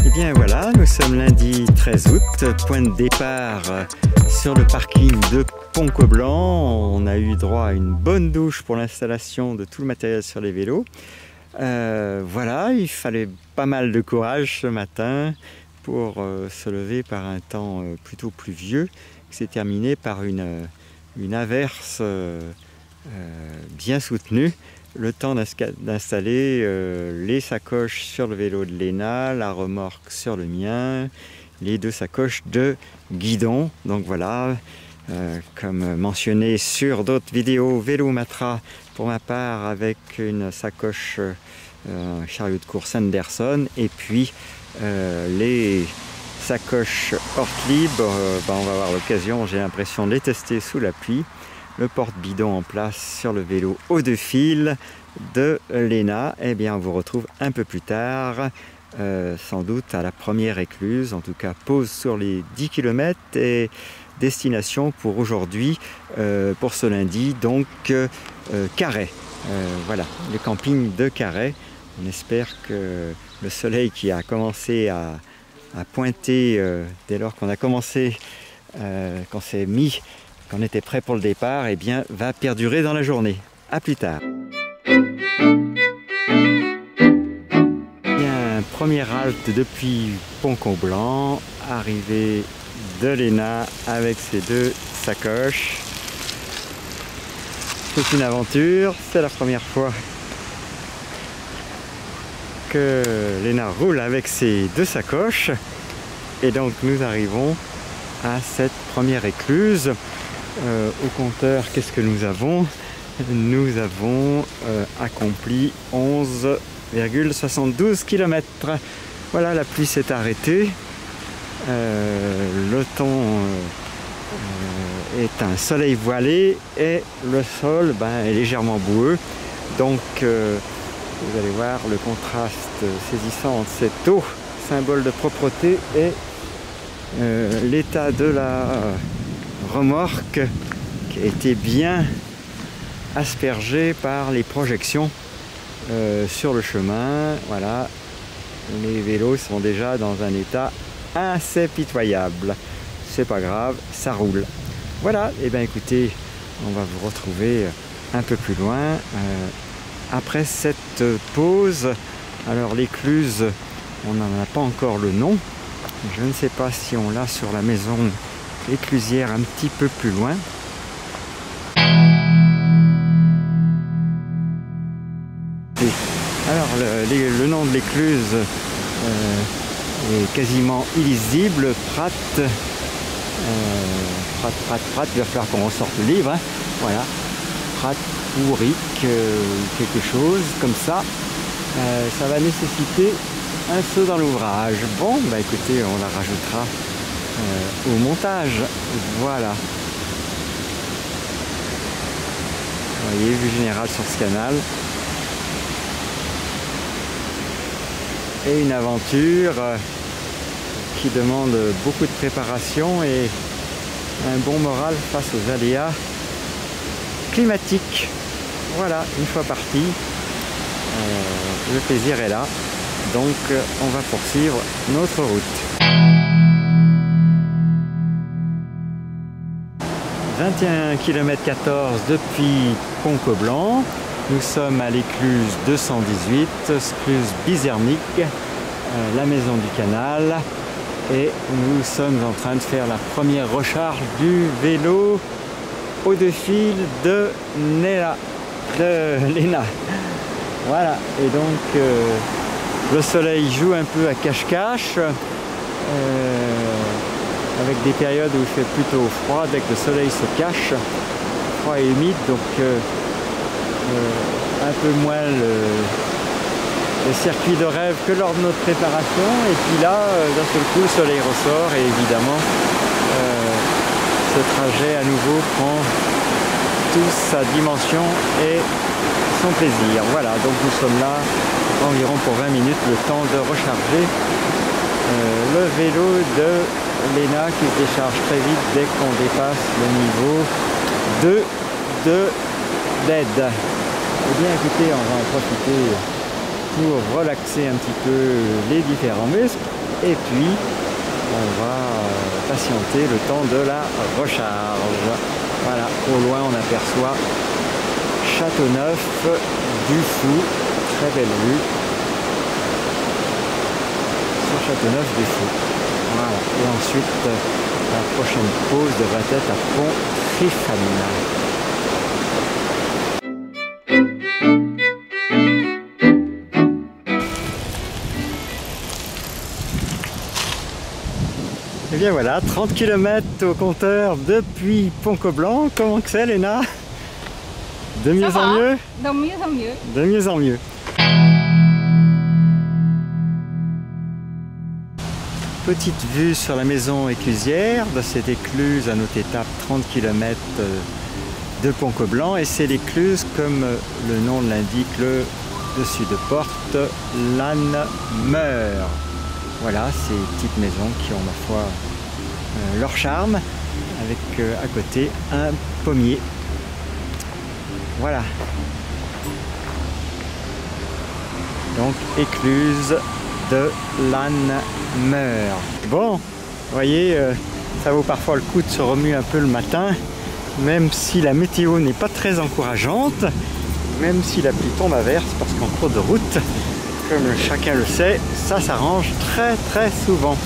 Et bien voilà, nous sommes lundi 13 août, point de départ sur le parking de Pont-Coblan. On a eu droit à une bonne douche pour l'installation de tout le matériel sur les vélos. Voilà, il fallait pas mal de courage ce matin pour se lever par un temps plutôt pluvieux qui s'est terminé par une averse bien soutenue. Le temps d'installer les sacoches sur le vélo de Léna, la remorque sur le mien, les deux sacoches de guidon. Donc voilà, comme mentionné sur d'autres vidéos, vélo Matra pour ma part avec une sacoche chariot de course Anderson et puis les sacoches Ortlieb, on va avoir l'occasion, j'ai l'impression, de les tester sous la pluie. Le porte-bidon en place sur le vélo aux deux fils de Léna. Eh bien, on vous retrouve un peu plus tard, sans doute à la première écluse, en tout cas pause sur les 10 km et destination pour aujourd'hui, pour ce lundi, donc Carhaix. Voilà, le camping de Carhaix. On espère que le soleil qui a commencé à pointer dès lors qu'on a commencé, qu'on était prêt pour le départ, eh bien, va perdurer dans la journée. A plus tard. Bien, première halte depuis Pont-Coblan, arrivée de Léna avec ses deux sacoches. C'est une aventure, c'est la première fois que Léna roule avec ses deux sacoches. Et donc nous arrivons à cette première écluse. Au compteur, qu'est-ce que nous avons? Nous avons accompli 11,72 km. Voilà, la pluie s'est arrêtée. Le temps est un soleil voilé et le sol est légèrement boueux. Donc vous allez voir le contraste saisissant entre cette eau, symbole de propreté, et l'état de la remorque qui a été bien aspergée par les projections sur le chemin. Voilà, les vélos sont déjà dans un état assez pitoyable. C'est pas grave, ça roule. Voilà, et bien écoutez, on va vous retrouver un peu plus loin après cette pause. Alors l'écluse, on n'en a pas encore le nom. Je ne sais pas si on l'a sur la maison éclusière un petit peu plus loin. Alors le nom de l'écluse est quasiment illisible. Prat, il va falloir qu'on ressorte le livre, hein. Voilà, Prat pourric, quelque chose comme ça. Ça va nécessiter un saut dans l'ouvrage. Bon, écoutez, on la rajoutera au montage. Voilà. Vous voyez, vue générale sur ce canal. Et une aventure qui demande beaucoup de préparation et un bon moral face aux aléas climatiques. Voilà, une fois parti, le plaisir est là. Donc on va poursuivre notre route. 21 km 14 depuis Pont-Coblan. Nous sommes à l'écluse 218, écluse Bizermic, la maison du canal. Et nous sommes en train de faire la première recharge du vélo aux deux fils de Léna. Voilà, et donc le soleil joue un peu à cache-cache, avec des périodes où il fait plutôt froid. Dès que le soleil se cache, froid et humide, donc un peu moins le circuit de rêve que lors de notre préparation. Et puis là, d'un seul coup, le soleil ressort et évidemment, ce trajet à nouveau prend toute sa dimension et son plaisir. Voilà, donc nous sommes là environ pour 20 minutes, le temps de recharger le vélo de Léna qui se décharge très vite dès qu'on dépasse le niveau 2 d'aide. Eh bien écoutez, on va en profiter pour relaxer un petit peu les différents muscles. Et puis, on va patienter le temps de la recharge. Voilà, au loin on aperçoit Châteauneuf du Fou, très belle vue sur Châteauneuf du Fou. Voilà, et ensuite la prochaine pause devrait être à Pont-Trifane. Et bien voilà, 30 km au compteur depuis Pont-Coblan. Comment que c'est, Léna? De mieux en mieux? De mieux en mieux. De mieux en mieux. Petite vue sur la maison éclusière de cette écluse à notre étape 30 km de Pont-Coblan. Et c'est l'écluse, comme le nom l'indique, le dessus de porte, Lanmeur. Voilà, ces petites maisons qui ont, ma foi, leur charme, avec à côté un pommier. Voilà. Donc, écluse de Lanmeur. Bon, vous voyez, ça vaut parfois le coup de se remuer un peu le matin, même si la météo n'est pas très encourageante, même si la pluie tombe à verse, parce qu'en cours de route, comme chacun le sait, ça s'arrange très souvent.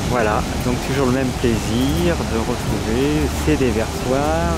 Voilà, donc toujours le même plaisir de retrouver ces déversoirs,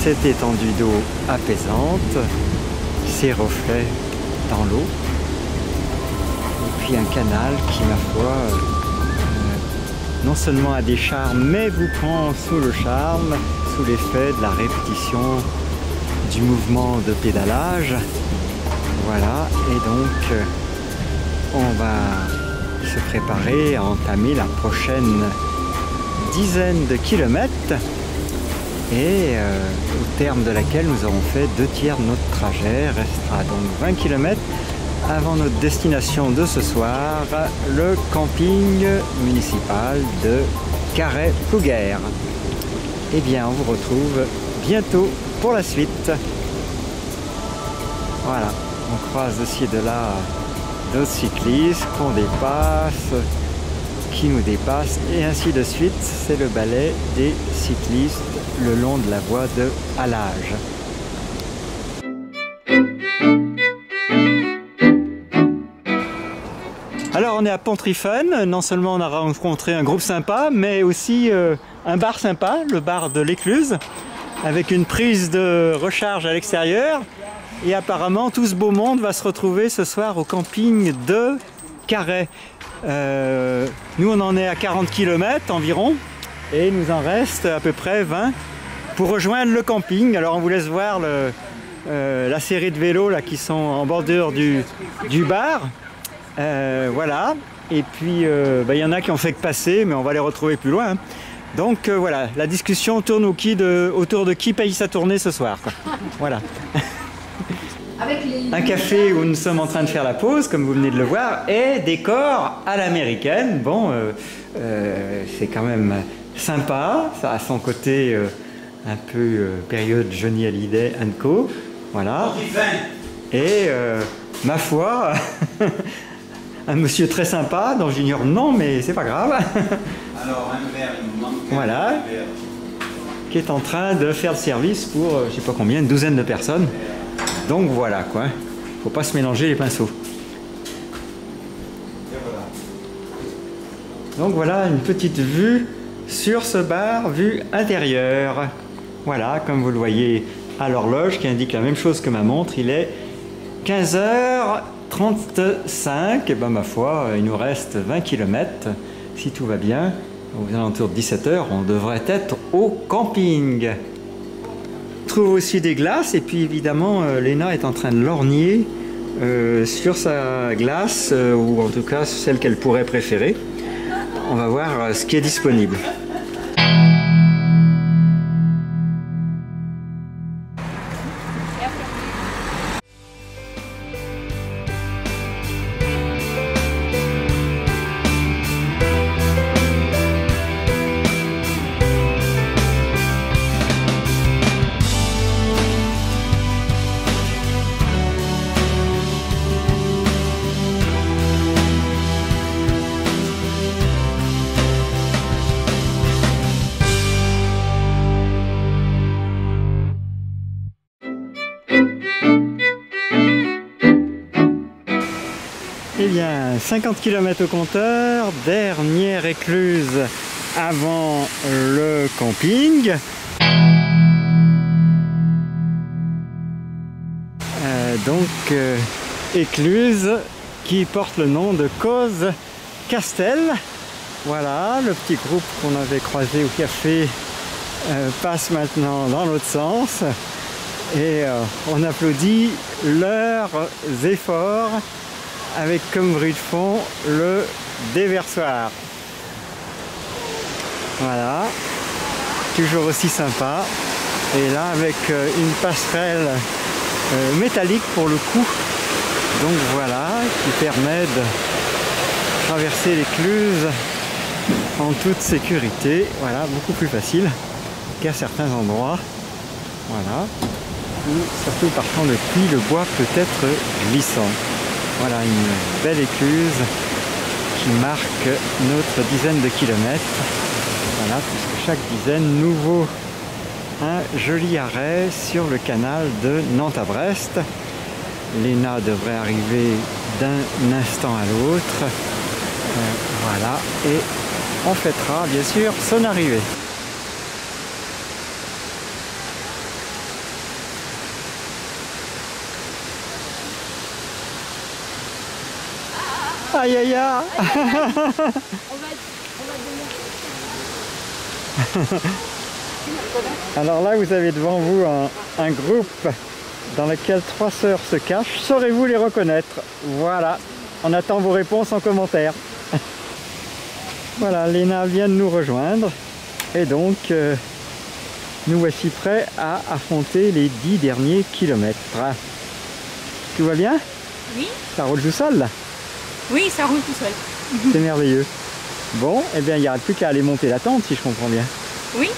cette étendue d'eau apaisante, ces reflets dans l'eau, et puis un canal qui, ma foi, non seulement a des charmes, mais vous prend sous le charme, sous l'effet de la répétition du mouvement de pédalage. Voilà, et donc on va se préparer à entamer la prochaine dizaine de kilomètres et au terme de laquelle nous aurons fait 2 tiers de notre trajet. Restera donc 20 km avant notre destination de ce soir, le camping municipal de Carhaix-Plouguer. Eh bien, on vous retrouve bientôt pour la suite. Voilà. On croise de ci et de là d'autres cyclistes qu'on dépasse, qui nous dépassent, et ainsi de suite. C'est le ballet des cyclistes le long de la voie de halage. Alors on est à Pont-Trifane. Non seulement on a rencontré un groupe sympa, mais aussi un bar sympa, le bar de l'Écluse, avec une prise de recharge à l'extérieur. Et apparemment, tout ce beau monde va se retrouver ce soir au camping de Carhaix. Nous, on en est à 40 km environ. Et il nous en reste à peu près 20 pour rejoindre le camping. Alors, on vous laisse voir la série de vélos là, qui sont en bordure du bar. Voilà. Et puis, il y en a qui ont fait que passer, mais on va les retrouver plus loin. Donc, voilà. La discussion tourne autour de qui paye sa tournée ce soir, quoi. Voilà. Un café où nous sommes en train de faire la pause, comme vous venez de le voir, et décor à l'américaine. Bon, c'est quand même sympa, ça a son côté un peu période Johnny Hallyday & Co. Voilà. Et ma foi, un monsieur très sympa, dont j'ignore le nom, mais c'est pas grave. Alors, un verre, il nous manque. Voilà. Qui est en train de faire le service pour, je sais pas combien, une douzaine de personnes. Donc voilà quoi, faut pas se mélanger les pinceaux. Donc voilà une petite vue sur ce bar, vue intérieure. Voilà, comme vous le voyez à l'horloge qui indique la même chose que ma montre, il est 15h35. Et ben ma foi, il nous reste 20 km. Si tout va bien, aux alentours de 17h, on devrait être au camping. On trouve aussi des glaces et puis évidemment Léna est en train de lorgner sur sa glace ou en tout cas celle qu'elle pourrait préférer. On va voir ce qui est disponible. Eh bien, 50 km au compteur, dernière écluse avant le camping. Écluse qui porte le nom de Cause Castel. Voilà, le petit groupe qu'on avait croisé au café passe maintenant dans l'autre sens. Et on applaudit leurs efforts avec comme bruit de fond le déversoir. Voilà, toujours aussi sympa. Et là avec une passerelle métallique pour le coup. Donc voilà, qui permet de traverser l'écluse en toute sécurité. Voilà, beaucoup plus facile qu'à certains endroits. Voilà. Ou surtout partant de pluie, le bois peut être glissant. Voilà une belle écluse qui marque notre dizaine de kilomètres. Voilà, puisque chaque dizaine nous vaut un joli arrêt sur le canal de Nantes à Brest. Léna devrait arriver d'un instant à l'autre. Voilà, et on fêtera bien sûr son arrivée. Aïe aïe aïe. Alors là vous avez devant vous un groupe dans lequel 3 sœurs se cachent. Saurez-vous les reconnaître? Voilà, on attend vos réponses en commentaire. Voilà, Léna vient de nous rejoindre et donc nous voici prêts à affronter les 10 derniers kilomètres. Tout va bien? Oui. Ça roule tout seul là? Oui, ça roule tout seul. C'est merveilleux. Bon, eh bien il n'y aura plus qu'à aller monter la tente si je comprends bien. Oui,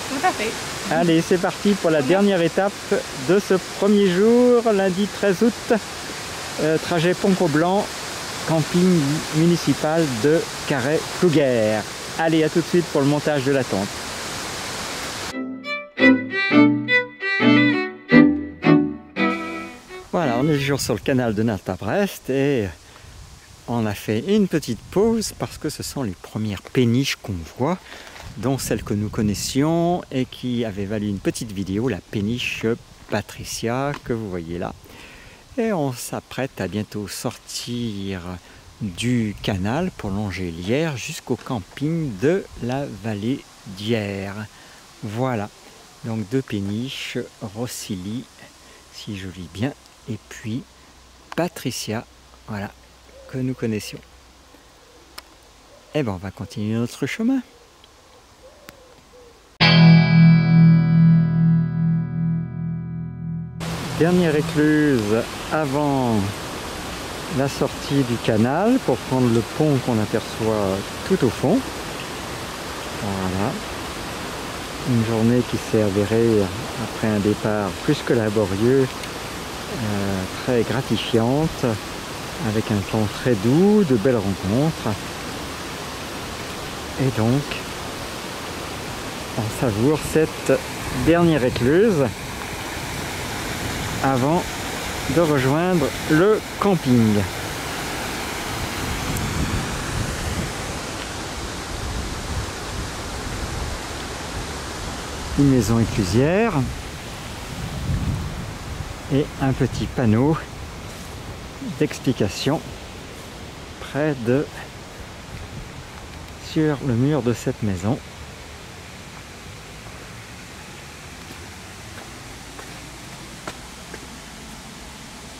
tout à fait. Allez, c'est parti pour la dernière étape de ce premier jour, lundi 13 août. Trajet Pont-Coblan, camping municipal de Carhaix-Plouguer. Allez, à tout de suite pour le montage de la tente. Voilà, on est toujours sur le canal de Nantes à Brest et on a fait une petite pause parce que ce sont les premières péniches qu'on voit, dont celle que nous connaissions et qui avait valu une petite vidéo, la péniche Patricia que vous voyez là. Et on s'apprête à bientôt sortir du canal pour longer l'Yerre jusqu'au camping de la vallée d'Yerre. Voilà, donc 2 péniches, Rossily, si je lis bien, et puis Patricia, voilà, que nous connaissions. Et bien on va continuer notre chemin. Dernière écluse avant la sortie du canal pour prendre le pont qu'on aperçoit tout au fond. Voilà. Une journée qui s'est avérée, après un départ plus que laborieux, très gratifiante, avec un temps très doux, de belles rencontres. Et donc, on savoure cette dernière écluse avant de rejoindre le camping. Une maison éclusière et un petit panneau d'explication près de sur le mur de cette maison.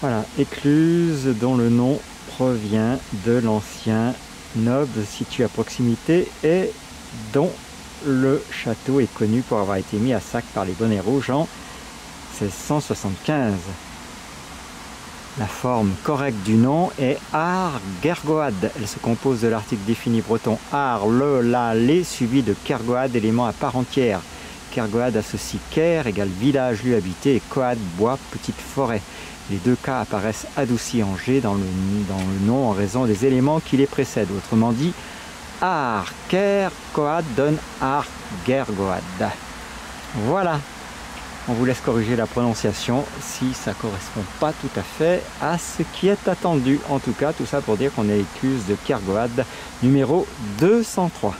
Voilà, écluse dont le nom provient de l'ancien noble situé à proximité et dont le château est connu pour avoir été mis à sac par les bonnets rouges en 1675. La forme correcte du nom est Ar-Gergoad. Elle se compose de l'article défini breton Ar, le, la, les, suivi de Kergoad, élément à part entière. Kergoad associe Ker égale village, lieu habité, et Coad, bois, petite forêt. Les 2 cas apparaissent adoucis en G dans le nom en raison des éléments qui les précèdent. Autrement dit, Ar, Ker, Coad donne Ar, Gergoad. Voilà. On vous laisse corriger la prononciation si ça ne correspond pas tout à fait à ce qui est attendu. En tout cas, tout ça pour dire qu'on est écluse de Kergoad numéro 203.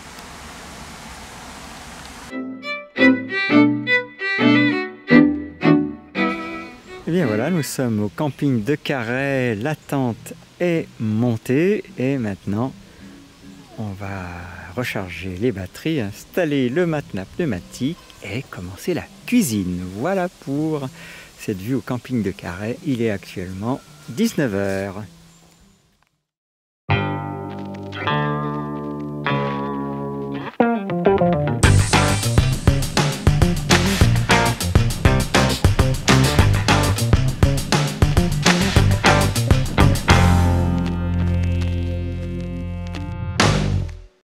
Et bien voilà, nous sommes au camping de Carhaix, la tente est montée et maintenant on va recharger les batteries, installer le matelas pneumatique et commencer la cuisine. Voilà pour cette vue au camping de Carhaix, il est actuellement 19 h.